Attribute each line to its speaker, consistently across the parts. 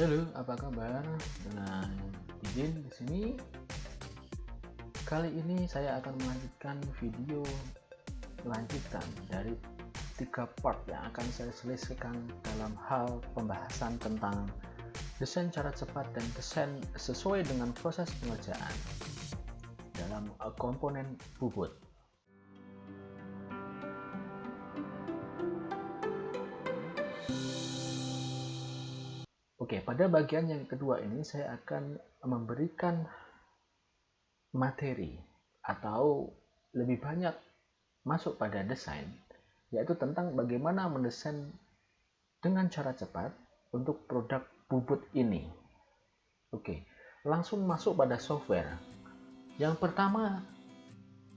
Speaker 1: Halo, apa kabar? Nah, izin di sini. Kali ini saya akan melanjutkan video lanjutan dari 3 part yang akan saya selesaikan dalam hal pembahasan tentang desain cara cepat dan desain sesuai dengan proses pengerjaan dalam komponen bubut. Oke, pada bagian yang kedua ini saya akan memberikan materi atau lebih banyak masuk pada desain, yaitu tentang bagaimana mendesain dengan cara cepat untuk produk bubut ini. Oke, langsung masuk pada software. Yang pertama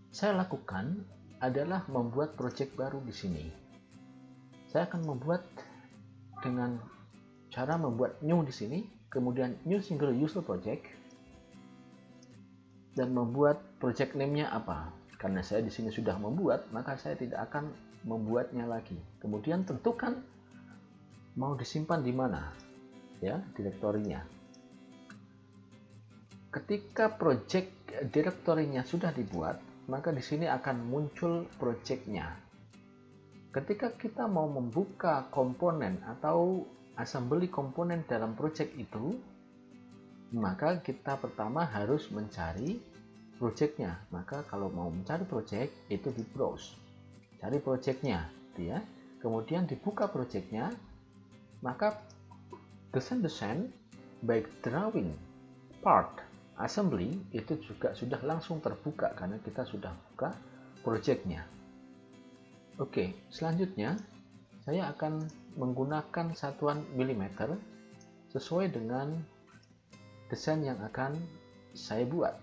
Speaker 1: saya lakukan adalah membuat project baru di sini. Saya akan membuat dengan cara membuat new di sini, kemudian new single user project, dan membuat project name-nya apa. Karena saya di sini sudah membuat, maka saya tidak akan membuatnya lagi. Kemudian tentukan mau disimpan di mana, ya, direktorinya. Ketika project direktorinya sudah dibuat, maka di sini akan muncul project-nya. Ketika kita mau membuka komponen atau assembly komponen dalam project itu, maka kita pertama harus mencari project-nya. Maka kalau mau mencari project, itu di browse, cari project-nya, gitu ya. Kemudian dibuka project-nya, maka desain baik drawing, part, assembly itu juga sudah langsung terbuka karena kita sudah buka project-nya. Oke, selanjutnya saya akan menggunakan satuan milimeter sesuai dengan desain yang akan saya buat.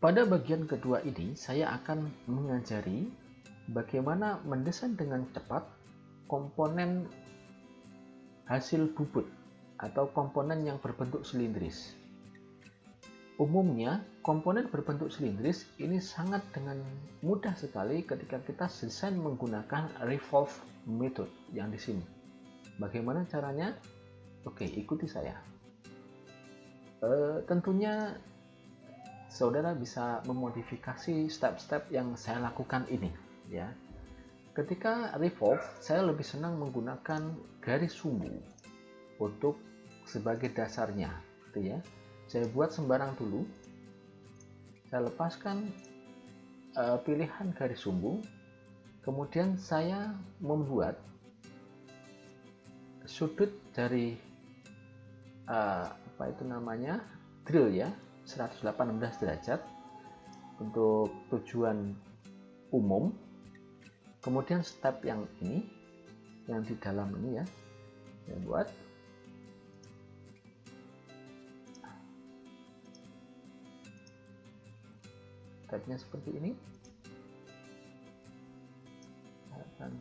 Speaker 1: Pada bagian kedua ini saya akan mengajari bagaimana mendesain dengan cepat komponen hasil bubut atau komponen yang berbentuk silindris. Umumnya komponen berbentuk silindris ini sangat dengan mudah sekali ketika kita desain menggunakan revolve method yang di sini. Bagaimana caranya? Oke, ikuti saya. Tentunya saudara bisa memodifikasi step-step yang saya lakukan ini, ya. Ketika revolve, saya lebih senang menggunakan garis sumbu untuk sebagai dasarnya, gitu ya. Saya buat sembarang dulu, saya lepaskan pilihan garis sumbu, kemudian saya membuat sudut dari drill ya, 118 derajat untuk tujuan umum. Kemudian step yang ini, yang di dalam ini ya, saya buat. Stepnya seperti ini. Saya akan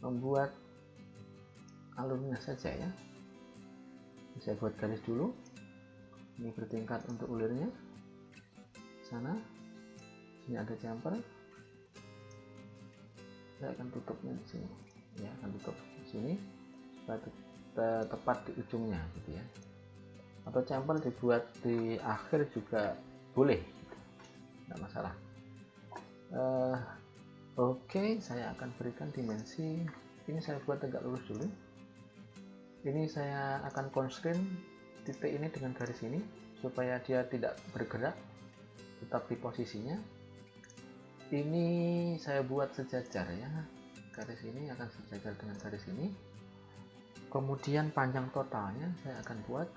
Speaker 1: membuat alurnya saja ya. Saya buat garis dulu. Ini bertingkat untuk ulirnya. Sana. Sini ada jumper. Saya akan tutupnya di sini. Ya, akan tutup di sini supaya tepat di ujungnya gitu ya. Atau jumper dibuat di akhir juga boleh. Tidak masalah. Oke, saya akan berikan dimensi. Ini saya buat tegak lurus dulu. Ini saya akan constraint titik ini dengan garis ini supaya dia tidak bergerak, tetap di posisinya. Ini saya buat sejajar ya, garis ini akan sejajar dengan garis ini. Kemudian panjang totalnya saya akan buat,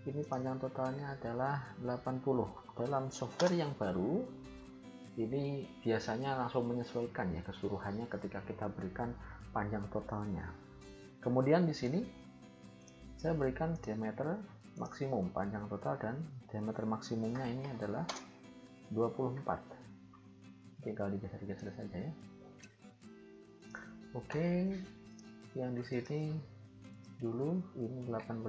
Speaker 1: ini panjang totalnya adalah 80. Dalam software yang baru ini biasanya langsung menyesuaikan ya keseluruhannya ketika kita berikan panjang totalnya. Kemudian di sini saya berikan diameter maksimum, panjang total dan diameter maksimumnya ini adalah 24. Tinggal digeser-geser saja ya. Oke, yang di sini dulu ini 18,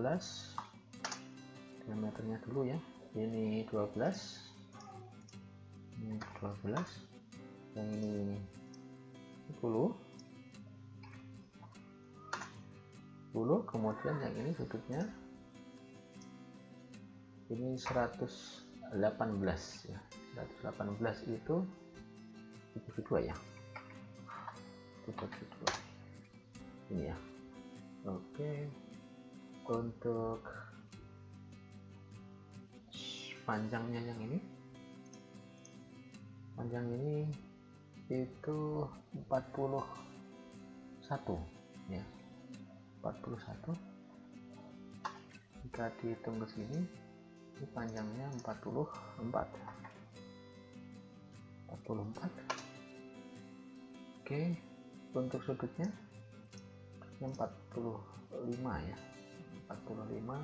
Speaker 1: diameternya dulu ya. Ini 12, ini 12, yang ini 10, kemudian yang ini sudutnya ini 118 ya. 118 itu dibagi 2 ya, dibagi 2 ini ya. Oke, untuk panjangnya yang ini, panjang ini itu 41 ya, 41. Jika dihitung ke sini, ini panjangnya 44. Oke, untuk sudutnya 45 ya, 45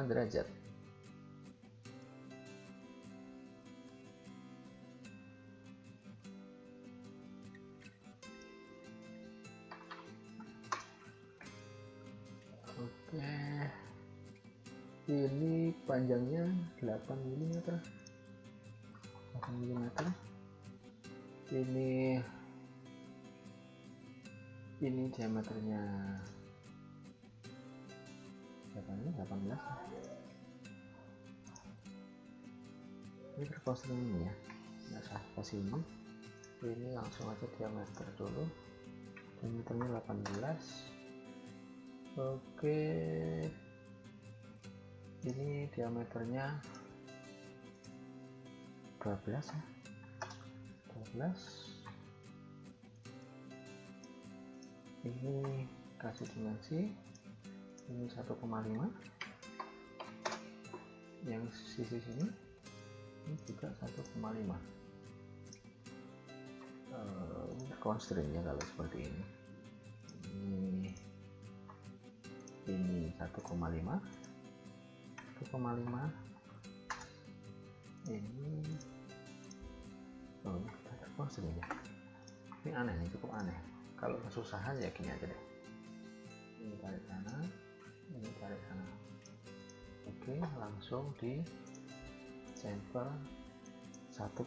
Speaker 1: derajat. Oke, ini panjangnya 8 mm. Ini diameternya 18. Ini terpose ini ya, nggak usah ke sini. Ini langsung aja diameter dulu, diameternya 18. Oke, ini diameternya 12 ya, 12. Ini kasih dimensi, ini 1,5, yang sisi sini ini juga 1,5. Ini constraint ya kalau seperti ini. Ini 1,5, ini ada constraint ya. Ini aneh nih, cukup aneh. Kalau kesusahan ya gini aja deh, ini tarik sana, ini tarik sana. Oke, langsung di chamfer 1,5.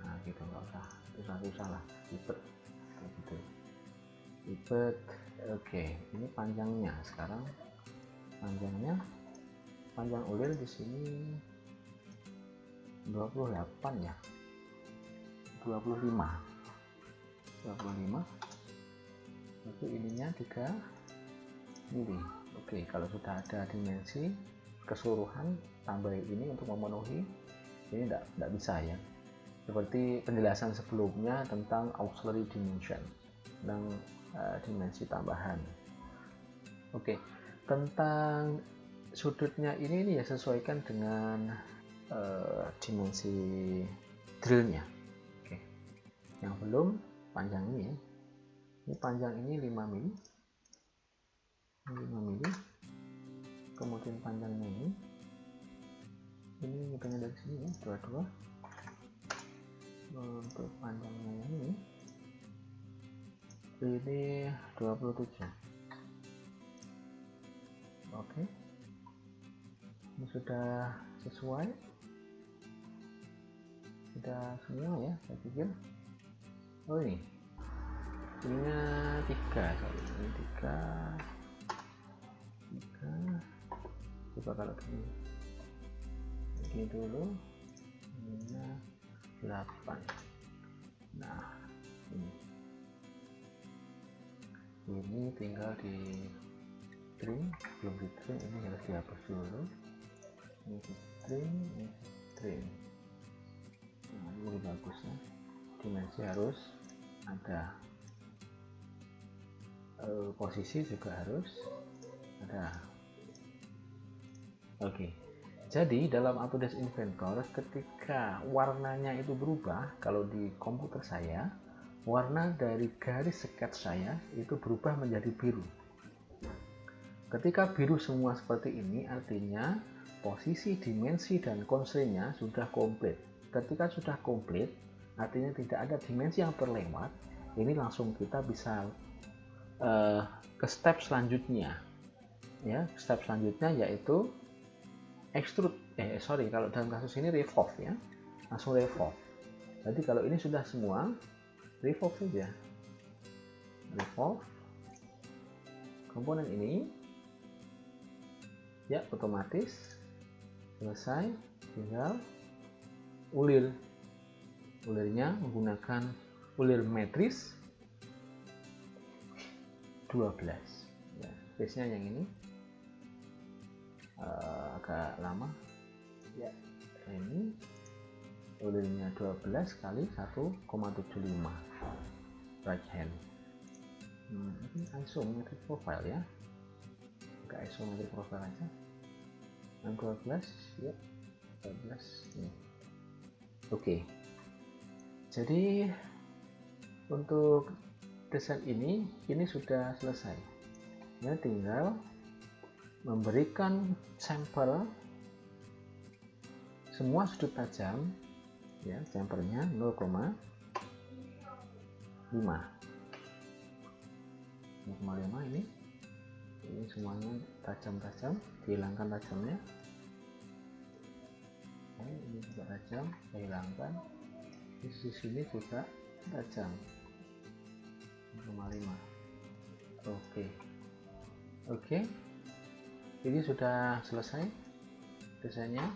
Speaker 1: Nah gitu, nggak usah susah-susah lah, ribet gitu, ribet. Oke, ini panjangnya sekarang, panjang ulir di sini 28 ya, 25. Itu ininya 3 mili. Oke, kalau sudah ada dimensi keseluruhan, tambah ini untuk memenuhi ini enggak bisa ya, seperti penjelasan sebelumnya tentang auxiliary dimension dan dimensi tambahan. Oke, tentang sudutnya ini ya sesuaikan dengan dimensi drillnya. Oke, yang belum panjang ini ya, ini panjang ini 5 mili, kemudian panjangnya ini hitungnya dari sini ya, 22. Untuk panjangnya ini 27. Oke, ini sudah sesuai, sudah semua ya saya pikir. Oh ini ininya 3, ini 3. Coba kalau gini dulu, ininya 8. Nah ini tinggal di trim, belum di trim, ini harus dihapus dulu. Ini di trim. Nah ini lebih bagus ya, dimensi harus ada, posisi juga harus ada. Oke, jadi dalam Autodesk Inventor ketika warnanya itu berubah, kalau di komputer saya warna dari garis sketch saya itu berubah menjadi biru. Ketika biru semua seperti ini, artinya posisi, dimensi, dan constraint-nya sudah komplit. Ketika sudah komplit, artinya tidak ada dimensi yang terlewat. Ini langsung kita bisa ke step selanjutnya. Ya, step selanjutnya yaitu extrude. Kalau dalam kasus ini revolve ya, langsung revolve. Jadi kalau ini sudah semua, revolve saja, revolve komponen ini, ya otomatis selesai. Tinggal ulirnya menggunakan ulir metris 12 ya. Base nya yang ini agak lama ya, ini ulirnya 12 kali 1,75 right hand. Ini isometric profile ya, agak isometric profile aja. 12 ya, 12 ini. Oke, jadi untuk desain ini sudah selesai ya, tinggal memberikan sampel semua sudut tajam ya, sampelnya 0,5 ini semuanya tajam-tajam, dihilangkan tajamnya. Ini juga tajam, dihilangkan. Di sini juga tajam 0,5. Oke, ini sudah selesai desainnya,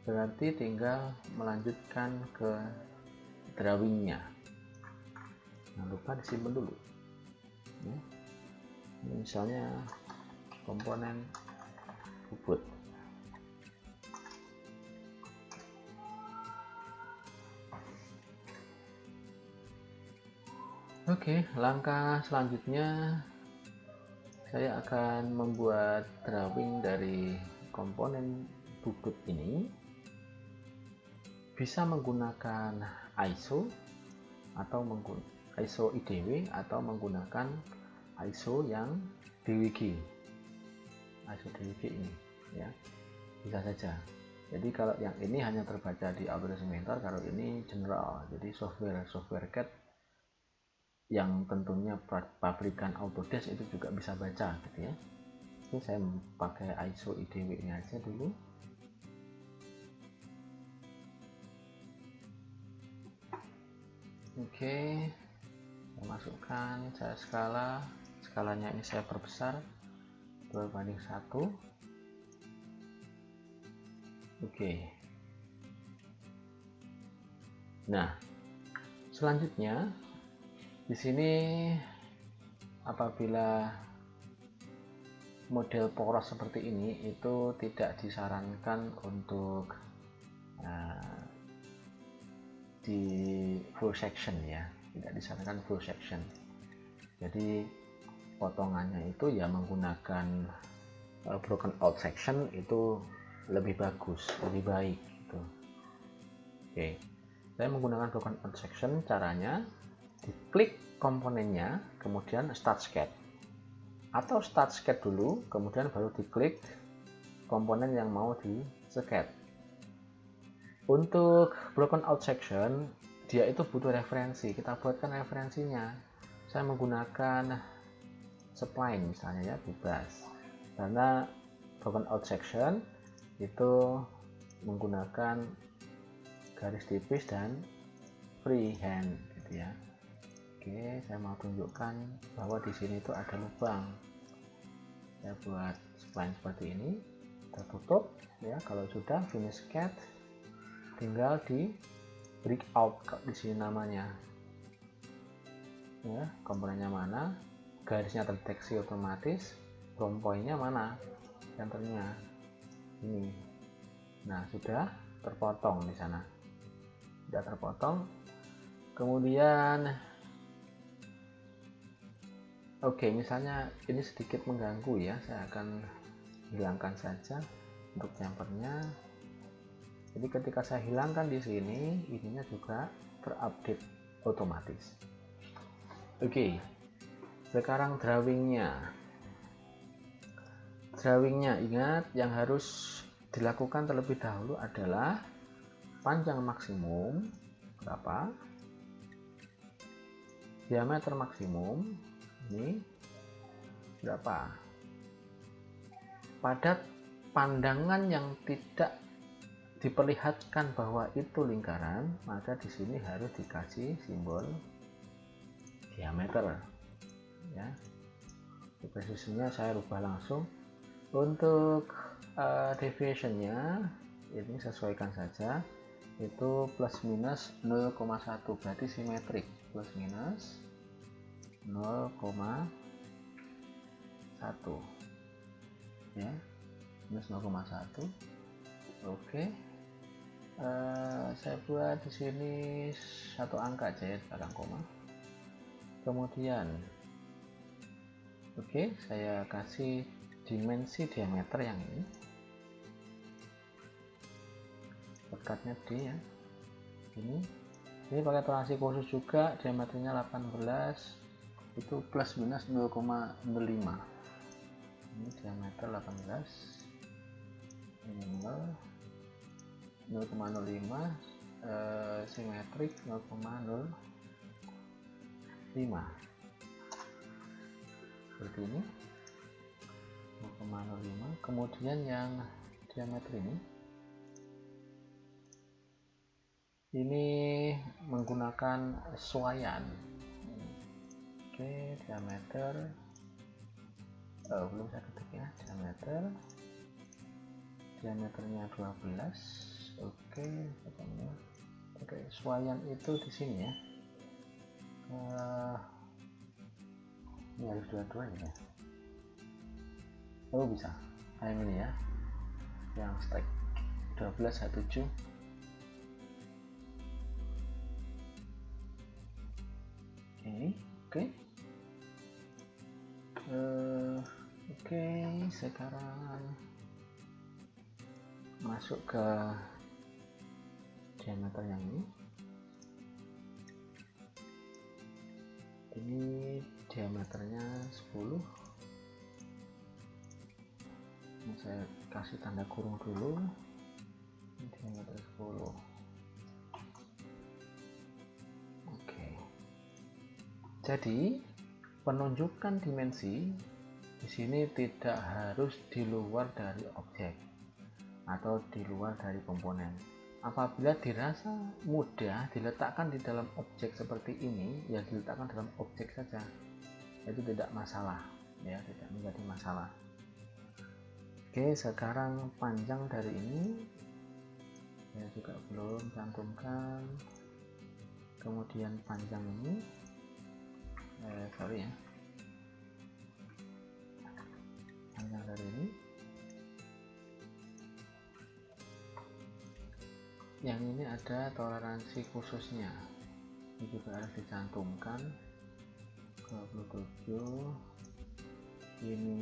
Speaker 1: berarti tinggal melanjutkan ke drawingnya. Jangan lupa disimpan dulu ya. Ini misalnya komponen bubut. Oke, langkah selanjutnya saya akan membuat drawing dari komponen bubut ini. Bisa menggunakan ISO atau ISO IDW atau menggunakan ISO yang DWG. ISO DWG ini ya, bisa saja. Jadi kalau yang ini hanya terbaca di Autodesk Inventor, kalau ini general, jadi software CAD yang tentunya pabrikan Autodesk itu juga bisa baca gitu ya. Ini saya pakai ISO IDW ini aja dulu. Oke, saya masukkan, saya skalanya ini saya perbesar 2:1. Oke. Nah, selanjutnya di sini apabila model poros seperti ini itu tidak disarankan untuk di full section ya, tidak disarankan full section. Jadi potongannya itu ya menggunakan broken out section itu lebih bagus, lebih baik gitu. Oke, saya menggunakan broken out section. Caranya diklik komponennya, kemudian start sketch, atau start sketch dulu, kemudian baru diklik komponen yang mau di sketch. Untuk broken out section, dia itu butuh referensi, kita buatkan referensinya. Saya menggunakan spline misalnya ya, bebas, karena broken out section itu menggunakan garis tipis dan freehand gitu ya. Oke, saya mau tunjukkan bahwa di sini itu ada lubang. Saya buat spline seperti ini, kita tutup ya. Kalau sudah finish sketch, tinggal di break out di sini namanya ya, komponennya mana, garisnya terdeteksi otomatis, round point-nya mana, centernya ini. Nah, sudah terpotong di sana, sudah terpotong. Kemudian oke, misalnya ini sedikit mengganggu ya, saya akan hilangkan saja untuk jumpernya. Jadi ketika saya hilangkan di sini, ininya juga terupdate otomatis. Oke, sekarang drawingnya. Drawingnya, ingat yang harus dilakukan terlebih dahulu adalah panjang maksimum berapa, diameter maksimum ini berapa. Pada pandangan yang tidak diperlihatkan bahwa itu lingkaran, maka di sini harus dikasih simbol diameter ya. Posisinya saya rubah langsung. Untuk deviationnya ini sesuaikan saja, itu plus minus 0,1, berarti simetrik, plus minus 0,1 ya, minus 0,1. Oke. Saya buat di sini satu angka aja ya, belakang koma. Kemudian oke, saya kasih dimensi diameter yang ini, dekatnya D ya, ini pakai toleransi khusus juga, diameternya 18, itu plus minus 0,05. Ini diameter 18, ini 0,05, simetrik 0,05 seperti ini, 0,05. Kemudian yang diameter ini menggunakan sesuaian. Oke, diameter belum saya ketik ya, diameternya 12. Oke, sesuaian itu di sini ya. Ini harus dua-duanya ya. Oh bisa, yang ini ya, yang stack 1217. Oke, sekarang masuk ke diameter yang ini diameternya 10. Ini saya kasih tanda kurung dulu, ini diameter 10. Oke, jadi penunjukan dimensi di sini tidak harus di luar dari objek atau di luar dari komponen. Apabila dirasa mudah diletakkan di dalam objek seperti ini, ya diletakkan dalam objek saja, itu tidak masalah ya, tidak menjadi masalah. Oke, sekarang panjang dari ini saya juga belum cantumkan. Kemudian panjang ini sorry ya, panjang dari ini, yang ini ada toleransi khususnya, ini juga harus dicantumkan, 27. Ini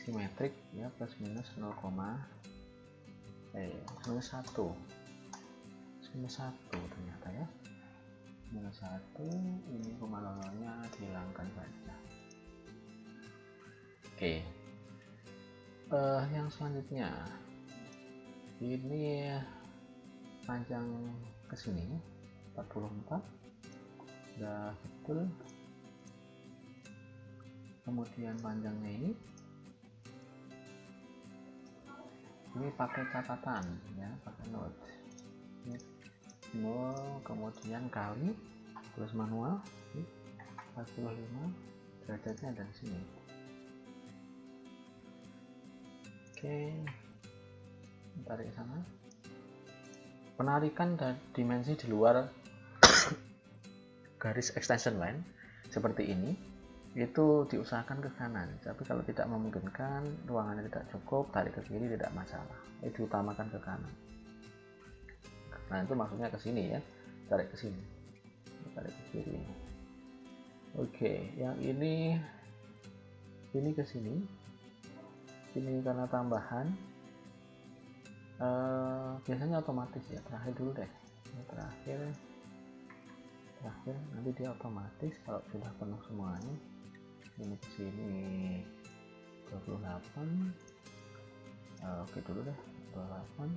Speaker 1: simetrik ya, plus minus 0, minus 1 ternyata ya, minus 1. Ini koma lolonya dihilangkan saja. Oke, yang selanjutnya ini panjang ke sini 44, udah betul. Kemudian panjangnya ini pakai catatan ya, pakai note. Ini 0, kemudian kali terus manual 45, derajatnya dari sini. Oke, tarik ke sana. Penarikan dan dimensi di luar garis extension line seperti ini itu diusahakan ke kanan, tapi kalau tidak memungkinkan, ruangannya tidak cukup, tarik ke kiri tidak masalah, itu diutamakan ke kanan. Nah itu maksudnya ke sini ya, tarik ke sini, tarik ke kiri. Oke, yang ini ke sini, ini karena tambahan, biasanya otomatis ya, terakhir dulu deh, terakhir nanti dia otomatis kalau sudah penuh semuanya. Ini ke sini 28. Oke dulu deh, 28.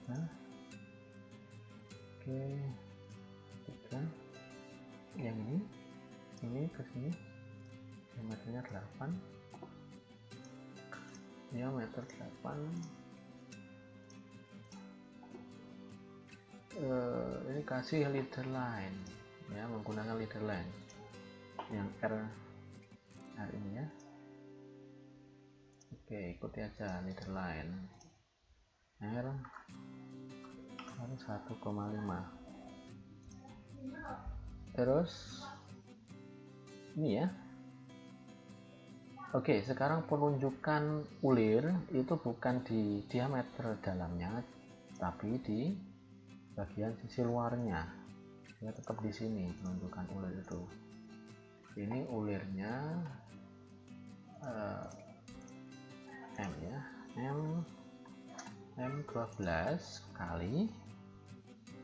Speaker 1: 3. Oke, 3. Yang ini ke sini diameternya 8. diameter 8. Ini kasih leader line ya, menggunakan leader line yang R ini ya. Oke, ikuti aja leader line R harus 1,5. terus ini ya. Oke, sekarang penunjukan ulir itu bukan di diameter dalamnya, tapi di bagian sisi luarnya ya, tetap di sini penunjukan ulir itu. Ini ulirnya M ya, M12 kali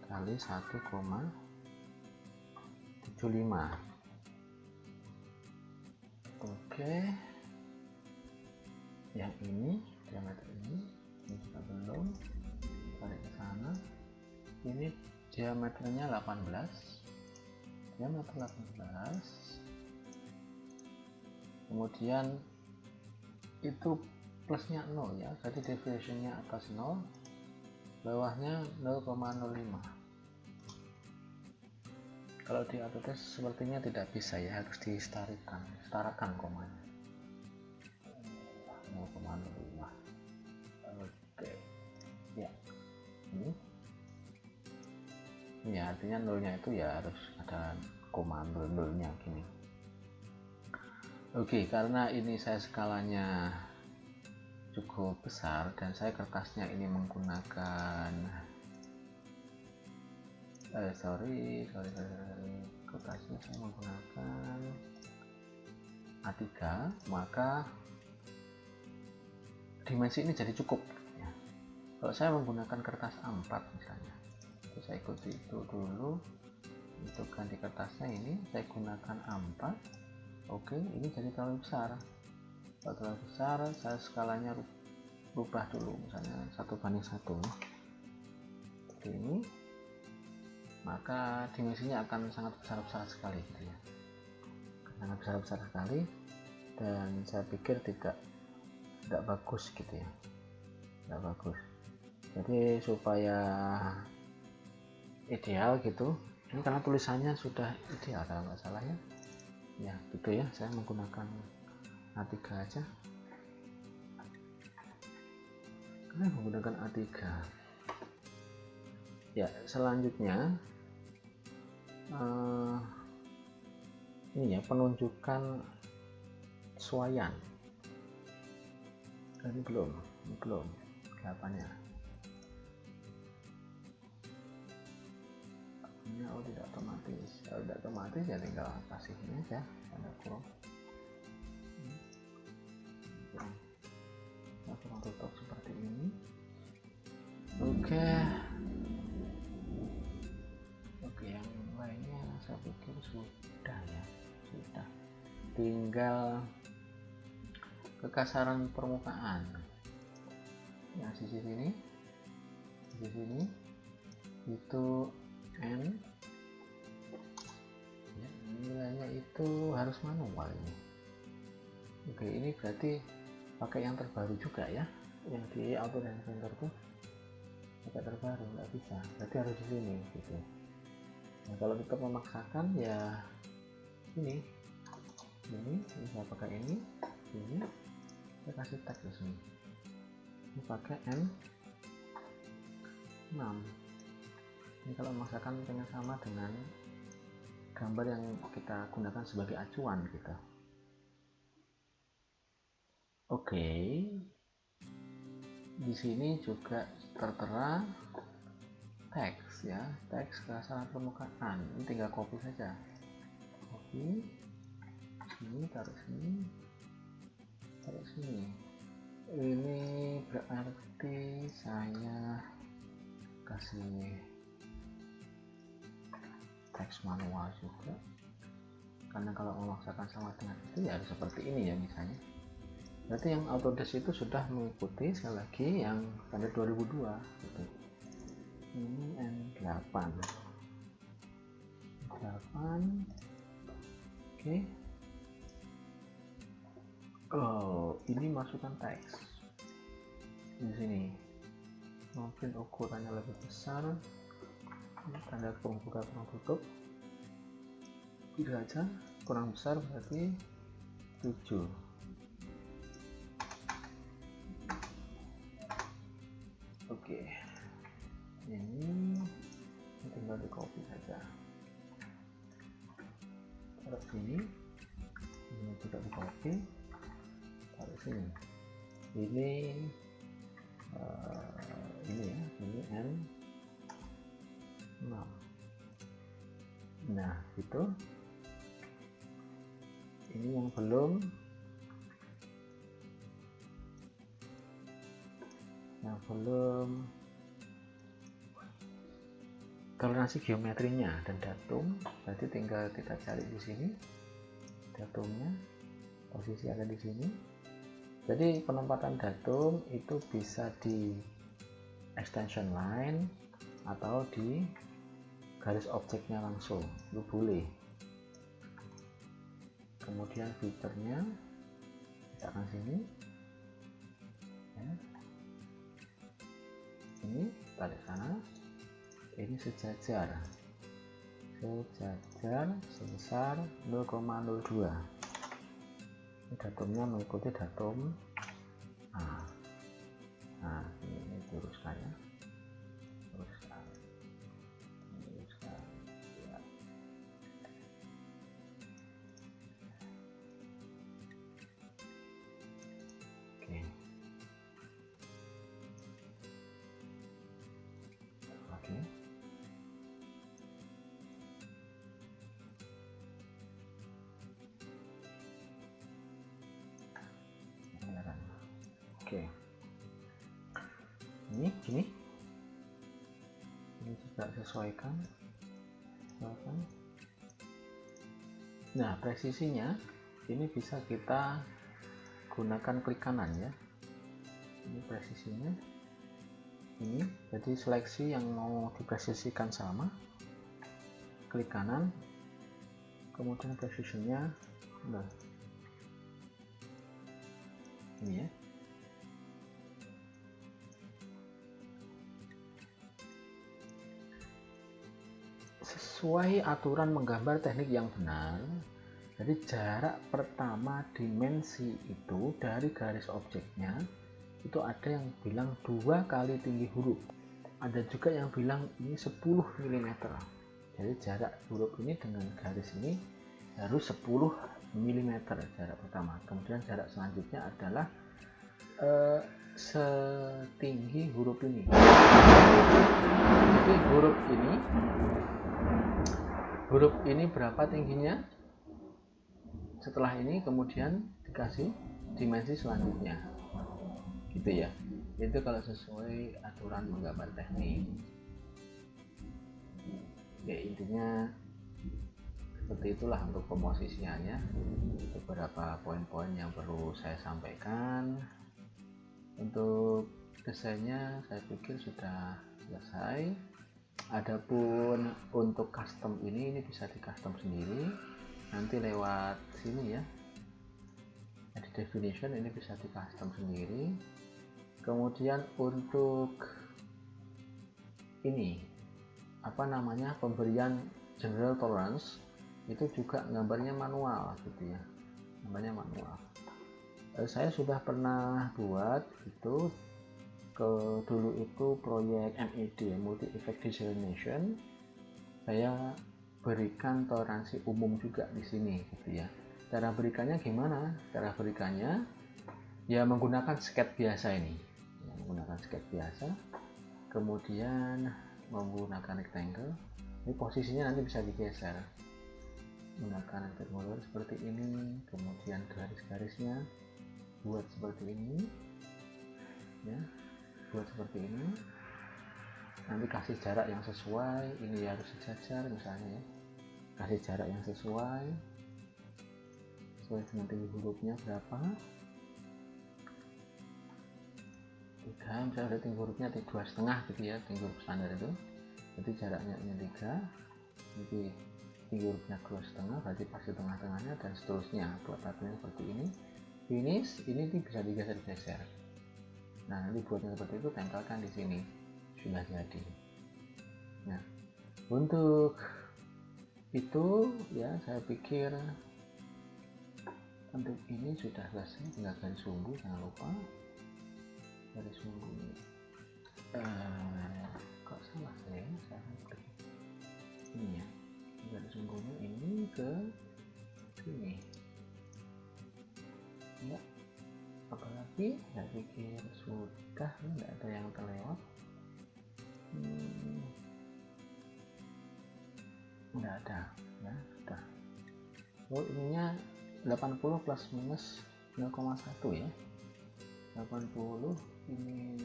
Speaker 1: 1,75. Oke, yang ini diameter ini juga belum, tarik ke sana. Ini diameternya 18, diameter 18, kemudian itu plusnya 0 ya, jadi deviationnya atas 0, bawahnya 0,05. Kalau di Autodesk sepertinya tidak bisa ya, harus disetarakan komanya 0,05. Oke ya, ini ya, artinya nolnya itu ya harus ada koma nolnya gini. Oke, karena ini saya skalanya cukup besar dan saya kertasnya ini menggunakan kertasnya saya menggunakan A3, maka dimensi ini jadi cukup ya. Kalau saya menggunakan kertas A4 misalnya, saya ikuti itu dulu untuk ganti kertasnya, ini saya gunakan A4. Oke, ini jadi terlalu besar. Kalau terlalu besar, saya skalanya rubah dulu, misalnya 1:1 seperti ini, maka dimensinya akan sangat besar sekali gitu ya, sangat besar sekali, dan saya pikir tidak bagus gitu ya, tidak bagus. Jadi supaya ideal gitu, ini karena tulisannya sudah ideal kalau nggak salah ya, ya gitu ya, saya menggunakan A3 aja. Karena menggunakan A3 ya. Selanjutnya ini ya, penunjukan suayan. Ini belum kelihatannya. Ini tidak otomatis. Kalau tidak otomatis ya tinggal kasih ini aja, tanda kurung. Kurang tutup seperti ini. Oke, yang lainnya saya pikir sudah ya, sudah. Tinggal kekasaran permukaan. Yang sisi sini itu N ya, nilainya itu harus manual ini. Oke, ini berarti pakai yang terbaru juga ya, yang di Autodesk Inventor tuh pakai terbaru, nggak bisa, berarti harus di sini gitu. Nah, kalau kita memaksakan ya ini saya pakai ini saya kasih tag di sini, ini pakai M6. Ini kalau memaksakan pengen sama dengan gambar yang kita gunakan sebagai acuan kita. Oke, di sini juga tertera teks ya, teks kekasaran permukaan. Ini tinggal copy saja, copy sini, taruh sini. Ini berarti saya kasih teks manual juga, karena kalau memaksakan sama dengan itu ya harus seperti ini ya misalnya. Berarti yang Autodesk itu sudah mengikuti sekali lagi yang standar 2002 gitu. Ini N8. Oke. Oh, ini masukkan teks. di sini. Mungkin ukurannya lebih besar, tanda pembuka kurang tutup, tidak aja kurang besar berarti 7. Oke, ini tinggal di copy saja, taruh sini, ini juga di copy, taruh sini. Ini ya, ini N6. Nah gitu. Ini yang belum, toleransi geometrinya dan datum, berarti tinggal kita cari di sini datumnya, posisi ada di sini. Jadi penempatan datum itu bisa di extension line atau di garis objeknya langsung, itu boleh. Kemudian filternya misalkan sini ya. Ini tarik sana, ini sejajar sebesar 0,02. Ini datumnya mengikuti datum. Nah ini luruskan ya, luruskan ya. Oke. Oke, ini gini, ini juga sesuaikan. Nah presisinya ini bisa kita gunakan klik kanan ya, ini presisinya ini, jadi seleksi yang mau dipresisikan sama, klik kanan, kemudian presisinya, nah ini ya. Sesuai aturan menggambar teknik yang benar, jadi jarak pertama dimensi itu dari garis objeknya itu ada yang bilang 2 kali tinggi huruf, ada juga yang bilang ini 10 mm. Jadi jarak huruf ini dengan garis ini harus 10 mm jarak pertama. Kemudian jarak selanjutnya adalah setinggi huruf ini. Jadi huruf ini berapa tingginya, setelah ini kemudian dikasih dimensi selanjutnya gitu ya. Itu kalau sesuai aturan menggambar teknik ya, intinya seperti itulah untuk pemosisiannya. Beberapa poin-poin yang perlu saya sampaikan. Untuk desainnya saya pikir sudah selesai. Adapun untuk custom ini bisa di custom sendiri nanti lewat sini ya, edit definition, ini bisa di custom sendiri. Kemudian untuk ini apa namanya, pemberian general tolerance itu juga gambarnya manual gitu ya, gambarnya manual. Saya sudah pernah buat itu dulu itu proyek MED, multi effect designation, saya berikan toleransi umum juga di sini gitu ya. Cara berikannya gimana? Cara berikannya ya menggunakan sketch biasa ini ya, menggunakan sketch biasa, kemudian menggunakan rectangle. Ini posisinya nanti bisa digeser, menggunakan rectangle seperti ini, kemudian garis-garisnya buat seperti ini ya, buat seperti ini. Nanti kasih jarak yang sesuai, ini harus sejajar misalnya ya, kasih jarak yang sesuai dengan tinggi hurufnya berapa, 3, misalnya ada tinggi hurufnya 2,5 gitu ya, tinggi huruf standar itu, jadi jaraknya ini 3, jadi tinggi hurufnya 2,5, berarti pas di tengah-tengahnya dan seterusnya. Buat tatunya seperti ini. Finish, ini bisa digeser-geser Nah, nanti buatnya seperti itu, tempelkan di sini, sudah jadi. Nah, untuk itu ya saya pikir untuk ini sudah selesai. Tinggal garis sumbu, jangan lupa garis sumbu. Kok salah saya ini ya, garis sumbunya ini ke sini ya. Apalagi saya pikir sudah, tidak ada yang terlewat. Tidak ada ya, sudah. Oh, ininya 80 plus minus 0,1 ya. 80 ini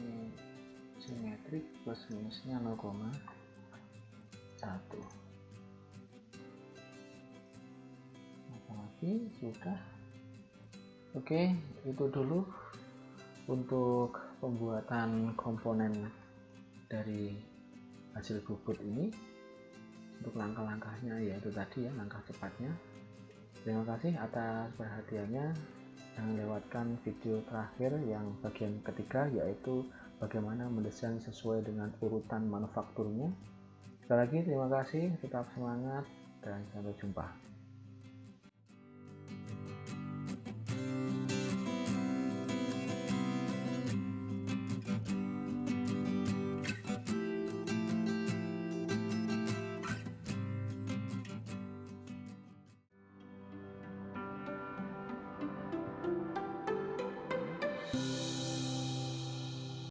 Speaker 1: simetrik, plus minusnya 0,1. Apalagi sudah. Oke, itu dulu untuk pembuatan komponen dari hasil bubut ini. Untuk langkah-langkahnya yaitu tadi ya, langkah cepatnya. Terima kasih atas perhatiannya. Jangan lewatkan video terakhir yang bagian ketiga, yaitu bagaimana mendesain sesuai dengan urutan manufakturnya. Sekali lagi terima kasih, tetap semangat dan sampai jumpa.